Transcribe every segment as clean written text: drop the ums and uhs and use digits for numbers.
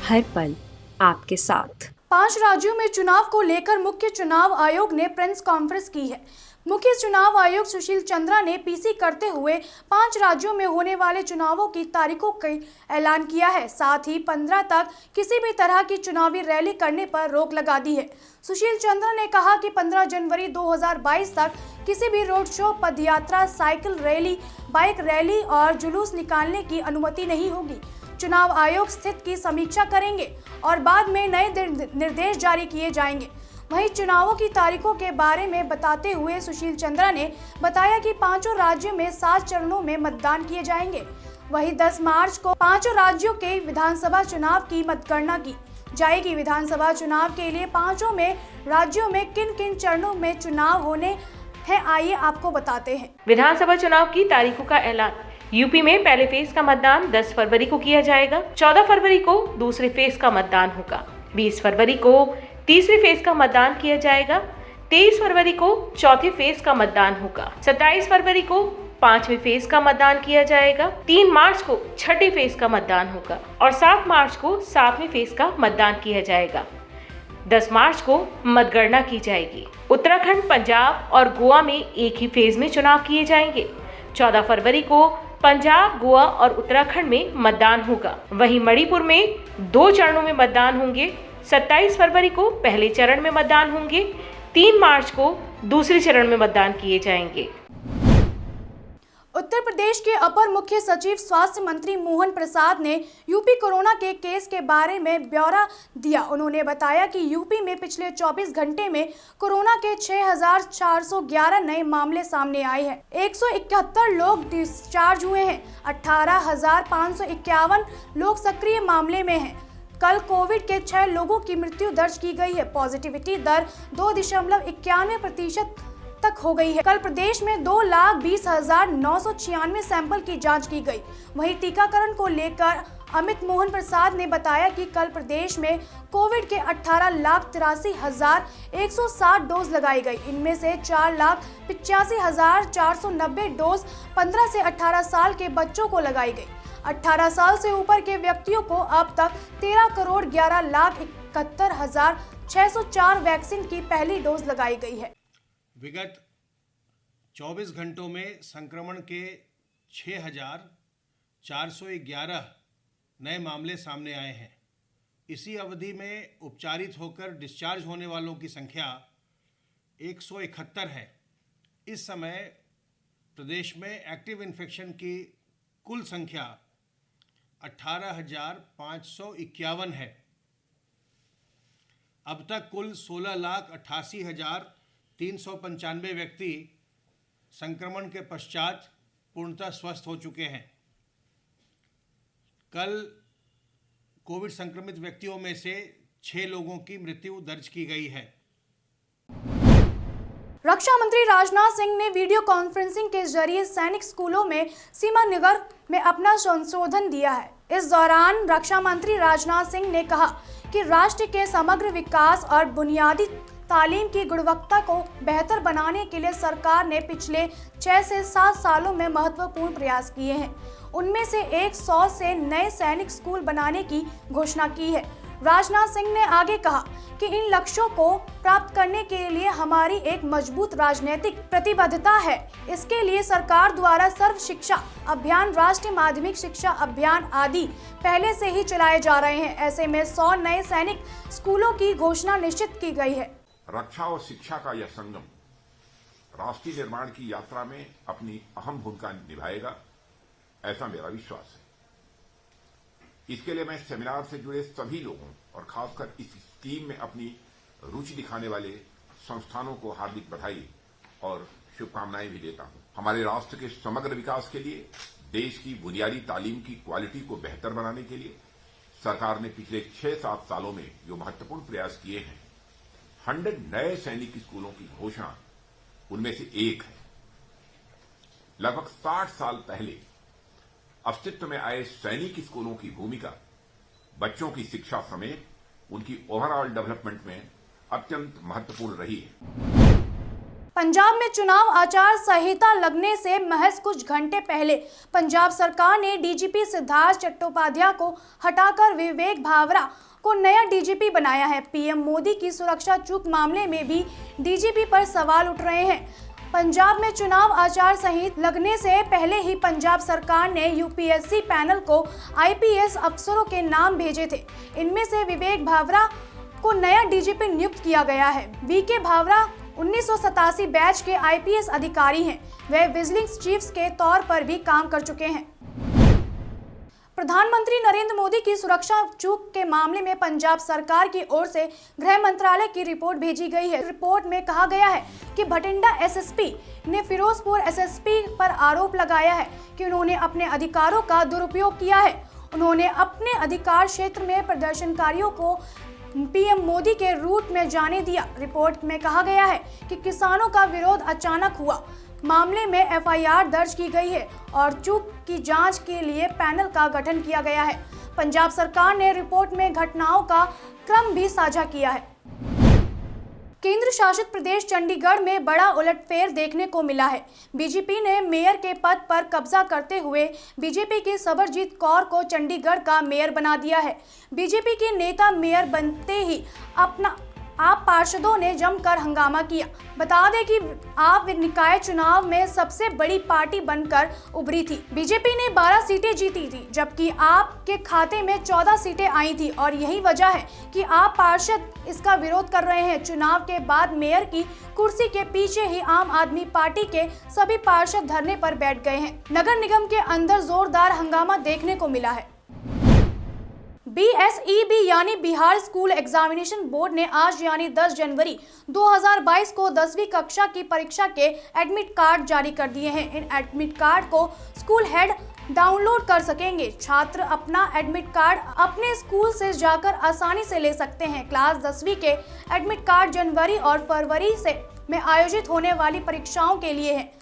हर पल आपके साथ। 5 राज्यों में चुनाव को लेकर मुख्य चुनाव आयोग ने प्रेस कॉन्फ्रेंस की है। मुख्य चुनाव आयुक्त सुशील चंद्रा ने पीसी करते हुए 5 राज्यों में होने वाले चुनावों की तारीखों का ऐलान किया है। साथ ही 15 तक किसी भी तरह की चुनावी रैली करने पर रोक लगा दी है। सुशील चंद्रा ने कहा कि 15 जनवरी 2022 तक किसी भी रोड शो, पदयात्रा, साइकिल रैली, बाइक रैली और जुलूस निकालने की अनुमति नहीं होगी। चुनाव आयोग स्थिति की समीक्षा करेंगे और बाद में नए निर्देश जारी किए जाएंगे। वहीं चुनावों की तारीखों के बारे में बताते हुए सुशील चंद्रा ने बताया कि 5 राज्यों में 7 चरणों में मतदान किए जाएंगे। वहीं 10 मार्च को 5 राज्यों के विधानसभा चुनाव की मतगणना की जाएगी। विधानसभा चुनाव के लिए 5 राज्यों में किन किन चरणों में चुनाव होने हैं, आइए आपको बताते हैं। विधानसभा चुनाव की तारीखों का ऐलान। यूपी में पहले फेज का मतदान 10 फरवरी को किया जाएगा। 14 फरवरी को दूसरे फेज का मतदान होगा। 20 फरवरी को तीसरे फेज का मतदान किया जाएगा। 23 फरवरी को चौथे फेज का मतदान होगा। 27 फरवरी को 5वें फेज का मतदान किया जाएगा। 3 मार्च को छठे फेज का मतदान होगा और 7 मार्च को 7वें फेज का मतदान किया जाएगा। 10 मार्च को मतगणना की जाएगी। उत्तराखंड, पंजाब और गोवा में एक ही फेज में चुनाव किए जाएंगे। 14 फरवरी को पंजाब, गोवा और उत्तराखंड में मतदान होगा। वहीं मणिपुर में 2 चरणों में मतदान होंगे। 27 फरवरी को पहले चरण में मतदान होंगे। 3 मार्च को दूसरे चरण में मतदान किए जाएंगे। उत्तर प्रदेश के अपर मुख्य सचिव स्वास्थ्य मंत्री मोहन प्रसाद ने यूपी कोरोना के केस के बारे में ब्यौरा दिया। उन्होंने बताया कि यूपी में पिछले 24 घंटे में कोरोना के 6,411 नए मामले सामने आए हैं। 171 लोग डिस्चार्ज हुए हैं। 18,551 लोग सक्रिय मामले में हैं। कल कोविड के 6 लोगों की मृत्यु दर्ज की गई है। पॉजिटिविटी दर 2.91% तक हो गई है। कल प्रदेश में 2,20,996 सैंपल की जांच की गई। वहीं टीकाकरण को लेकर अमित मोहन प्रसाद ने बताया कि कल प्रदेश में कोविड के 18,83,160 डोज लगाई गई। इनमें से 4,85,490 डोज 15 से 18 साल के बच्चों को लगाई गई। 18 साल से ऊपर के व्यक्तियों को अब तक 13,11,71,604 वैक्सीन की पहली डोज लगाई गई है। विगत 24 घंटों में संक्रमण के 6,411 नए मामले सामने आए हैं। इसी अवधि में उपचारित होकर डिस्चार्ज होने वालों की संख्या 171 है। इस समय प्रदेश में एक्टिव इन्फेक्शन की कुल संख्या 18,551 है। अब तक कुल 16,88,395 व्यक्ति संक्रमण के पश्चात पूर्णतः स्वस्थ हो चुके हैं। कल कोविड संक्रमित व्यक्तियों में से 6 लोगों की मृत्यु दर्ज की गई है। रक्षा मंत्री राजनाथ सिंह ने वीडियो कॉन्फ्रेंसिंग के जरिए सैनिक स्कूलों में सीमा निगर में अपना संशोधन दिया है। इस दौरान रक्षा मंत्री राजनाथ सिंह ने कहा कि राष्ट्र के समग्र विकास और बुनियादी तालीम की गुणवत्ता को बेहतर बनाने के लिए सरकार ने पिछले 6 से 7 सालों में महत्वपूर्ण प्रयास किए हैं। उनमें से 100 से नए सैनिक स्कूल बनाने की घोषणा की है। राजनाथ सिंह ने आगे कहा कि इन लक्ष्यों को प्राप्त करने के लिए हमारी एक मजबूत राजनीतिक प्रतिबद्धता है। इसके लिए सरकार द्वारा सर्व शिक्षा अभियान, राष्ट्रीय माध्यमिक शिक्षा अभियान आदि पहले से ही चलाए जा रहे हैं। ऐसे में 100 नए सैनिक स्कूलों की घोषणा निश्चित की गई है। रक्षा और शिक्षा का यह संगम राष्ट्रीय निर्माण की यात्रा में अपनी अहम भूमिका निभाएगा, ऐसा मेरा विश्वास है। इसके लिए मैं सेमिनार से जुड़े सभी लोगों और खासकर इस स्कीम में अपनी रुचि दिखाने वाले संस्थानों को हार्दिक बधाई और शुभकामनाएं भी देता हूं। हमारे राष्ट्र के समग्र विकास के लिए, देश की बुनियादी तालीम की क्वालिटी को बेहतर बनाने के लिए सरकार ने पिछले 6-7 सालों में जो महत्वपूर्ण प्रयास किए हैं, 100 नए सैनिक स्कूलों की घोषणा उनमें से एक है। लगभग 60 साल पहले अस्तित्व में आए सैनिक स्कूलों की भूमिका बच्चों की शिक्षा समेत उनकी ओवरऑल डेवलपमेंट में अत्यंत महत्वपूर्ण रही है। पंजाब में चुनाव आचार संहिता लगने से महज कुछ घंटे पहले पंजाब सरकार ने डीजीपी सिद्धार्थ चट्टोपाध्याय को हटाकर विवेक भावरा को नया डीजीपी बनाया है। पीएम मोदी की सुरक्षा चूक मामले में भी डीजीपी पर सवाल उठ रहे हैं। पंजाब में चुनाव आचार संहिता लगने से पहले ही पंजाब सरकार ने यूपीएससी पैनल को आईपीएस अफसरों के नाम भेजे थे। इनमें से विवेक भावरा को नया डीजीपी नियुक्त किया गया है। वीके भावरा 1987 बैच के आईपीएस अधिकारी हैं। वे विजिलेंस चीफ्स के तौर पर भी काम कर चुके हैं। प्रधानमंत्री नरेंद्र मोदी की सुरक्षा चूक के मामले में पंजाब सरकार की ओर से गृह मंत्रालय की रिपोर्ट भेजी गई है। रिपोर्ट में कहा गया है कि भटिंडा एसएसपी ने फिरोजपुर एसएसपी पर आरोप लगाया है कि उन्होंने अपने अधिकारों का दुरुपयोग किया है। उन्होंने अपने अधिकार क्षेत्र में प्रदर्शनकारियों को पीएम मोदी के रूट में जाने दिया। रिपोर्ट में कहा गया है कि किसानों का विरोध अचानक हुआ। मामले में एफआईआर दर्ज की गई है और चूक की जांच के लिए पैनल का गठन किया गया है। पंजाब सरकार ने रिपोर्ट में घटनाओं का क्रम भी साझा किया है। केंद्र शासित प्रदेश चंडीगढ़ में बड़ा उलटफेर देखने को मिला है। बीजेपी ने मेयर के पद पर कब्जा करते हुए बीजेपी की सबरजीत कौर को चंडीगढ़ का मेयर बना दिया है। बीजेपी के नेता मेयर बनते ही आप पार्षदों ने जमकर हंगामा किया। बता दें कि आप निकाय चुनाव में सबसे बड़ी पार्टी बनकर उभरी थी। बीजेपी ने 12 सीटें जीती थी, जबकि आप के खाते में 14 सीटें आई थी और यही वजह है कि आप पार्षद इसका विरोध कर रहे हैं। चुनाव के बाद मेयर की कुर्सी के पीछे ही आम आदमी पार्टी के सभी पार्षद धरने पर बैठ गए हैं। नगर निगम के अंदर जोरदार हंगामा देखने को मिला है। BSEB यानी बिहार स्कूल एग्जामिनेशन बोर्ड ने आज यानी 10 जनवरी 2022 को 10वीं कक्षा की परीक्षा के एडमिट कार्ड जारी कर दिए हैं। इन एडमिट कार्ड को स्कूल हेड डाउनलोड कर सकेंगे। छात्र अपना एडमिट कार्ड अपने स्कूल से जाकर आसानी से ले सकते हैं। क्लास 10वीं के एडमिट कार्ड जनवरी और फरवरी में आयोजित होने वाली परीक्षाओं के लिए है।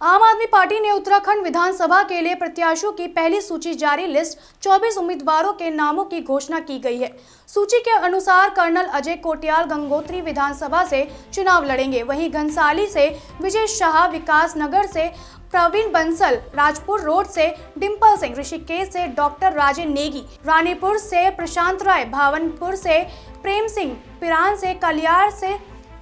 आम आदमी पार्टी ने उत्तराखंड विधानसभा के लिए प्रत्याशियों की पहली सूची जारी। लिस्ट 24 उम्मीदवारों के नामों की घोषणा की गई है। सूची के अनुसार कर्नल अजय कोटियाल गंगोत्री विधानसभा से चुनाव लड़ेंगे। वहीं घनसाली से विजय शाह, विकास नगर से प्रवीण बंसल, राजपुर रोड से डिम्पल सिंह, ऋषिकेश से डॉक्टर राजेन नेगी, रानीपुर से प्रशांत राय, भावनपुर से प्रेम सिंह, पिरान से कलियार से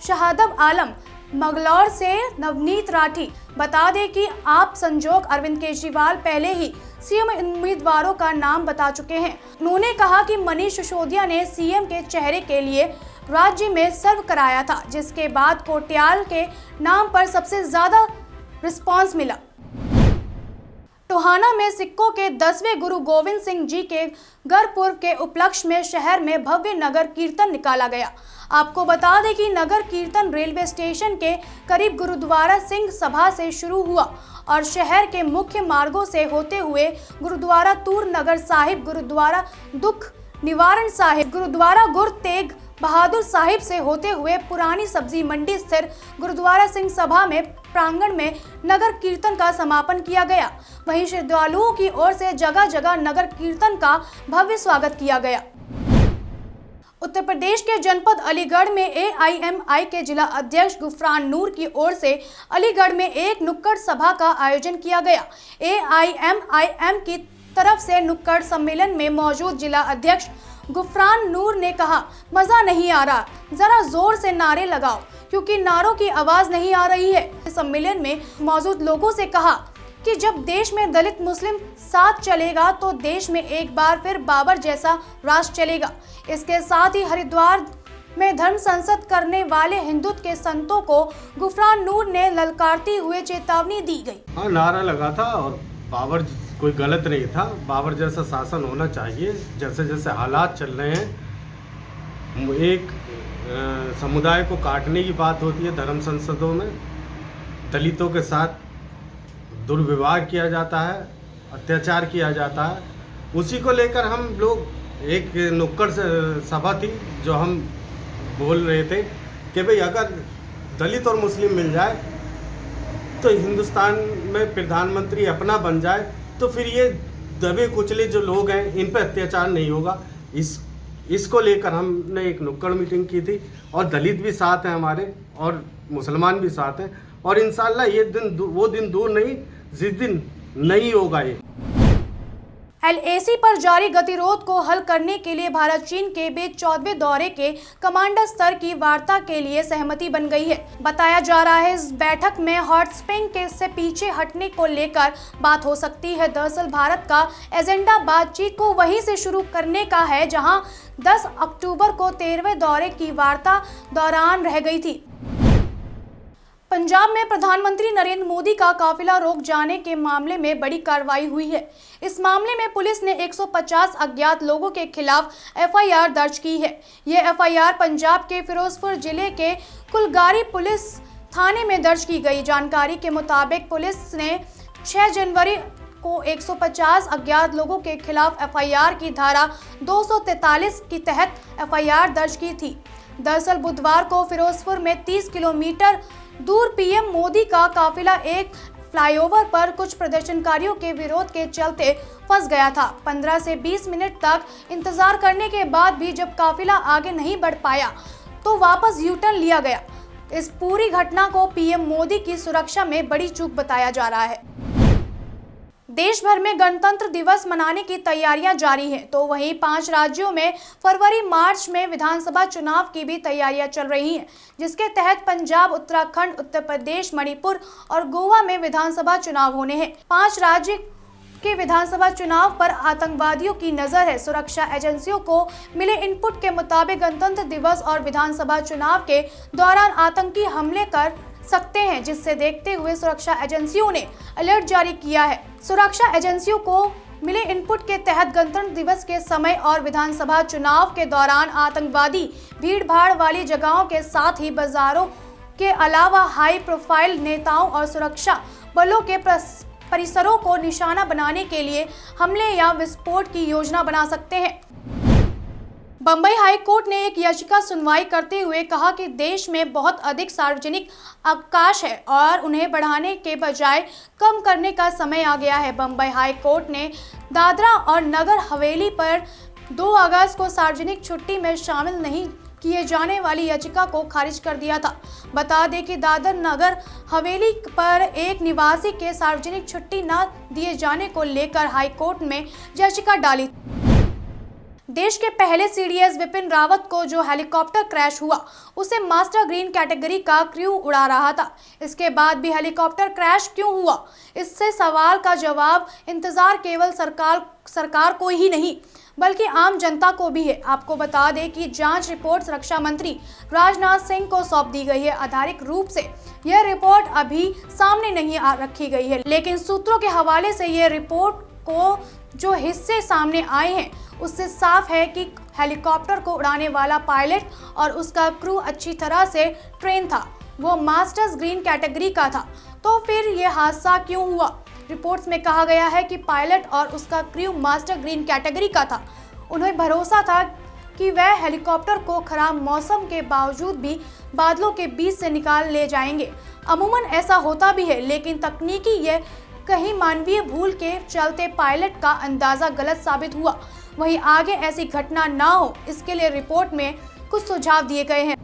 शहादब आलम, मंगलौर से नवनीत राठी। बता दें कि आप संजोग अरविंद केजरीवाल पहले ही सीएम उम्मीदवारों का नाम बता चुके हैं। उन्होंने कहा कि मनीष सिसोदिया ने सीएम के चेहरे के लिए राज्य में सर्व कराया था, जिसके बाद कोटियाल के नाम पर सबसे ज्यादा रिस्पांस मिला। टोहाना में सिखों के 10वें गुरु गोविंद सिंह जी के गुरपुरब के उपलक्ष्य में शहर में भव्य नगर कीर्तन निकाला गया। आपको बता दें कि नगर कीर्तन रेलवे स्टेशन के करीब गुरुद्वारा सिंह सभा से शुरू हुआ और शहर के मुख्य मार्गों से होते हुए गुरुद्वारा तूर नगर साहिब, गुरुद्वारा दुख निवारण साहिब, गुरुद्वारा गुरु तेग बहादुर साहिब से होते हुए पुरानी सब्जी मंडी स्थित गुरुद्वारा सिंह सभा में प्रांगण में नगर कीर्तन का समापन किया गया। वहीं श्रद्धालुओं की ओर से जगह जगह नगर कीर्तन का भव्य स्वागत किया गया। उत्तर प्रदेश के जनपद अलीगढ़ में AIMI के जिला अध्यक्ष गुफरान नूर की ओर से अलीगढ़ में एक नुक्कड़ सभा का आयोजन किया गया। AIMIM की तरफ से नुक्कड़ सम्मेलन में मौजूद जिला अध्यक्ष गुफरान नूर ने कहा, मजा नहीं आ रहा, जरा जोर से नारे लगाओ क्योंकि नारों की आवाज नहीं आ रही है। सम्मेलन में मौजूद लोगों से कहा कि जब देश में दलित मुस्लिम साथ चलेगा तो देश में एक बार फिर बाबर जैसा राष्ट्र चलेगा। इसके साथ ही हरिद्वार में धर्म संसद करने वाले हिंदुत्व के संतों को गुफरान नूर ने ललकारती हुए चेतावनी दी गई। हाँ, नारा लगा था और बाबर कोई गलत नहीं था। बाबर जैसा शासन होना चाहिए। जैसे जैसे हालात चल रहे हैं, एक समुदाय को काटने की बात होती है धर्म संसदों में, दलितों के साथ दुर्व्यवहार किया जाता है, अत्याचार किया जाता है। उसी को लेकर हम लोग एक नुक्कड़ सभा थी जो हम बोल रहे थे कि भाई अगर दलित और मुस्लिम मिल जाए तो हिंदुस्तान में प्रधानमंत्री अपना बन जाए तो फिर ये दबे कुचले जो लोग हैं इन पर अत्याचार नहीं होगा। इसको लेकर हमने एक नुक्कड़ मीटिंग की थी और दलित भी साथ हैं हमारे और मुसलमान भी साथ हैं और इंशाल्लाह ये दिन वो दिन दूर नहीं जिस दिन नहीं होगा ये। LAC पर जारी गतिरोध को हल करने के लिए भारत चीन के बीच 14वें दौरे के कमांडर स्तर की वार्ता के लिए सहमति बन गई है। बताया जा रहा है इस बैठक में हॉट स्प्रिंग के से पीछे हटने को लेकर बात हो सकती है। दरअसल भारत का एजेंडा बातचीत को वहीं से शुरू करने का है जहां 10 अक्टूबर को 13वें दौरे की वार्ता दौरान रह गई थी। पंजाब में प्रधानमंत्री नरेंद्र मोदी का काफिला रोक जाने के मामले में बड़ी कार्रवाई हुई है। इस मामले में पुलिस ने 150 अज्ञात लोगों के खिलाफ FIR दर्ज की है। ये FIR पंजाब के फिरोजपुर जिले के कुलगारी पुलिस थाने में दर्ज की गई। जानकारी के मुताबिक पुलिस ने 6 जनवरी को 150 अज्ञात लोगों के खिलाफ FIR की धारा 243 के तहत FIR दर्ज की थी। दरअसल बुधवार को फिरोजपुर में 30 किलोमीटर दूर PM मोदी का काफिला एक फ्लाईओवर पर कुछ प्रदर्शनकारियों के विरोध के चलते फंस गया था। 15 से 20 मिनट तक इंतजार करने के बाद भी जब काफिला आगे नहीं बढ़ पाया तो वापस U-टर्न लिया गया। इस पूरी घटना को PM मोदी की सुरक्षा में बड़ी चूक बताया जा रहा है। देश भर में गणतंत्र दिवस मनाने की तैयारियां जारी हैं, तो वहीं 5 राज्यों में फरवरी मार्च में विधानसभा चुनाव की भी तैयारियां चल रही हैं, जिसके तहत पंजाब, उत्तराखंड, उत्तर प्रदेश, मणिपुर और गोवा में विधानसभा चुनाव होने हैं। 5 राज्य के विधानसभा चुनाव पर आतंकवादियों की नजर है। सुरक्षा एजेंसियों को मिले इनपुट के मुताबिक गणतंत्र दिवस और विधानसभा चुनाव के दौरान आतंकी हमले कर सकते हैं, जिससे देखते हुए सुरक्षा एजेंसियों ने अलर्ट जारी किया है। सुरक्षा एजेंसियों को मिले इनपुट के तहत गणतंत्र दिवस के समय और विधानसभा चुनाव के दौरान आतंकवादी भीड़-भाड़ वाली जगहों के साथ ही बाजारों के अलावा हाई प्रोफाइल नेताओं और सुरक्षा बलों के परिसरों को निशाना बनाने के लिए हमले या विस्फोट की योजना बना सकते हैं। बम्बई हाई कोर्ट ने एक याचिका सुनवाई करते हुए कहा कि देश में बहुत अधिक सार्वजनिक अवकाश है और उन्हें बढ़ाने के बजाय कम करने का समय आ गया है। बम्बई हाई कोर्ट ने दादरा और नगर हवेली पर 2 अगस्त को सार्वजनिक छुट्टी में शामिल नहीं किए जाने वाली याचिका को खारिज कर दिया था। बता दें कि दादर नगर हवेली पर एक निवासी के सार्वजनिक छुट्टी न दिए जाने को लेकर हाई कोर्ट में याचिका डाली। देश के पहले CDS विपिन रावत को जो हेलीकॉप्टर क्रैश हुआ उसे मास्टर ग्रीन कैटेगरी का क्रू उड़ा रहा था। इसके बाद भी हेलीकॉप्टर क्रैश क्यों हुआ, इससे सवाल का जवाब इंतजार केवल सरकार को ही नहीं बल्कि आम जनता को भी है। आपको बता दें कि जांच रिपोर्ट रक्षा मंत्री राजनाथ सिंह को सौंप दी गई है। आधारिक रूप से यह रिपोर्ट अभी सामने नहीं रखी गई है, लेकिन सूत्रों के हवाले से यह रिपोर्ट को जो हिस्से सामने आए हैं उससे साफ है कि हेलीकॉप्टर को उड़ाने वाला पायलट और उसका क्रू अच्छी तरह से ट्रेन था। वो मास्टर्स ग्रीन कैटेगरी का था, तो फिर ये हादसा क्यों हुआ? रिपोर्ट्स में कहा गया है कि पायलट और उसका क्रू मास्टर ग्रीन कैटेगरी का था। उन्हें भरोसा था कि वह हेलीकॉप्टर को खराब मौसम के बावजूद भी बादलों के बीच से निकाल ले जाएंगे। अमूमन ऐसा होता भी है, लेकिन तकनीकी ये कहीं मानवीय भूल के चलते पायलट का अंदाजा गलत साबित हुआ। वहीं आगे ऐसी घटना ना हो, इसके लिए रिपोर्ट में कुछ सुझाव दिए गए हैं।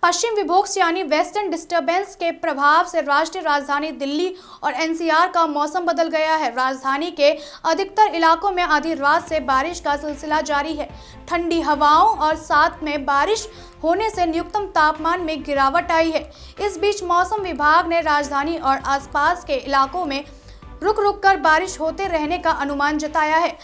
पश्चिम विभोक्स यानी वेस्टर्न डिस्टर्बेंस के प्रभाव से राष्ट्रीय राजधानी दिल्ली और NCR का मौसम बदल गया है। राजधानी के अधिकतर इलाकों में आधी रात से बारिश का सिलसिला जारी है। ठंडी हवाओं और साथ में बारिश होने से न्यूनतम तापमान में गिरावट आई है। इस बीच मौसम विभाग ने राजधानी और आसपास के इलाकों में रुक रुक कर बारिश होते रहने का अनुमान जताया है।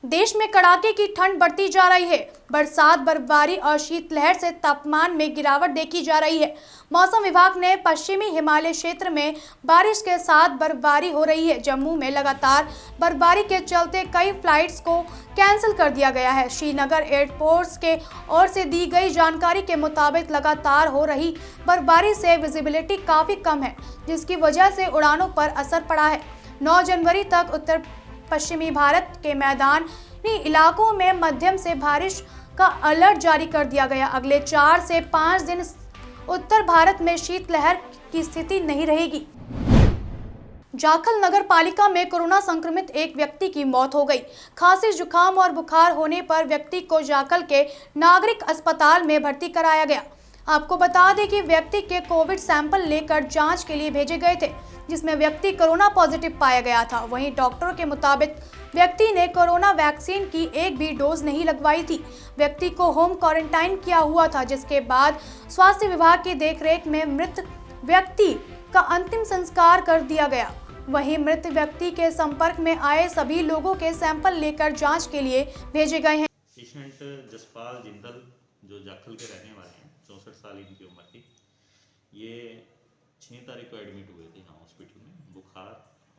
देश में कड़ाके की ठंड बढ़ती जा रही है। बरसात, बर्फबारी और शीतलहर से तापमान में गिरावट देखी जा रही है। मौसम विभाग ने पश्चिमी हिमालय क्षेत्र में बारिश के साथ बर्फबारी हो रही है। जम्मू में लगातार बर्फबारी के चलते कई फ्लाइट्स को कैंसिल कर दिया गया है। श्रीनगर एयरपोर्ट के ओर से दी गई जानकारी के मुताबिक लगातार हो रही बर्फबारी से विजिबिलिटी काफ़ी कम है, जिसकी वजह से उड़ानों पर असर पड़ा है। 9 जनवरी तक उत्तर पश्चिमी भारत के मैदानी इलाकों में मध्यम से बारिश का अलर्ट जारी कर दिया गया। अगले 4 से 5 दिन उत्तर भारत में शीतलहर की स्थिति नहीं रहेगी। जाखल नगर पालिका में कोरोना संक्रमित एक व्यक्ति की मौत हो गई। खांसी, जुकाम और बुखार होने पर व्यक्ति को जाखल के नागरिक अस्पताल में भर्ती कराया गया। आपको बता दें कि व्यक्ति के कोविड सैंपल लेकर जांच के लिए भेजे गए थे, जिसमें व्यक्ति कोरोना पॉजिटिव पाया गया था। वहीं डॉक्टरों के मुताबिक व्यक्ति ने कोरोना वैक्सीन की एक भी डोज नहीं लगवाई थी। व्यक्ति को होम क्वारंटाइन किया हुआ था, जिसके बाद स्वास्थ्य विभाग की देखरेख में मृत व्यक्ति का अंतिम संस्कार कर दिया गया। वहीं मृत व्यक्ति के संपर्क में आए सभी लोगों के सैंपल लेकर जांच के लिए भेजे गए हैं। पेशेंट जसपाल जिंदल जो जाखल के रहने वाले हैं, 64 साल इनकी उम्र थी। ये 6 तारीख को एडमिट हुए थे यहाँ हॉस्पिटल में। बुखार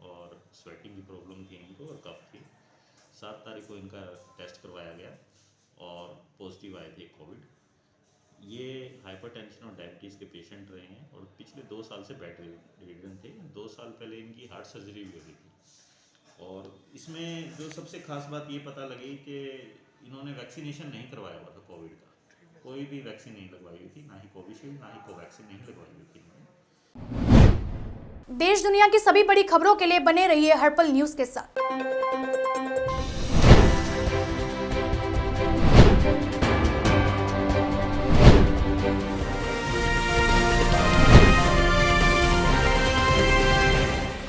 और स्वेटिंग की प्रॉब्लम थी इनको और कफ थी। 7 तारीख को इनका टेस्ट करवाया गया और पॉजिटिव आए थे कोविड। ये हाइपरटेंशन और डायबिटीज़ के पेशेंट रहे हैं और पिछले 2 साल से बेड रिडन थे। 2 साल पहले इनकी हार्ट सर्जरी भी हुई थी। और इसमें जो सबसे खास बात ये पता लगी कि इन्होंने वैक्सीनेशन नहीं करवाया हुआ था कोविड का। कोई भी वैक्सीन नहीं लगवाई हुई थी, ना ही कोविशील्ड ना ही कोवैक्सीन नहीं लगवाई हुई थी इन्होंने। देश दुनिया की सभी बड़ी खबरों के लिए बने रहिए हर्पल न्यूज के साथ।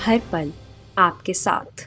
हर पल आपके साथ।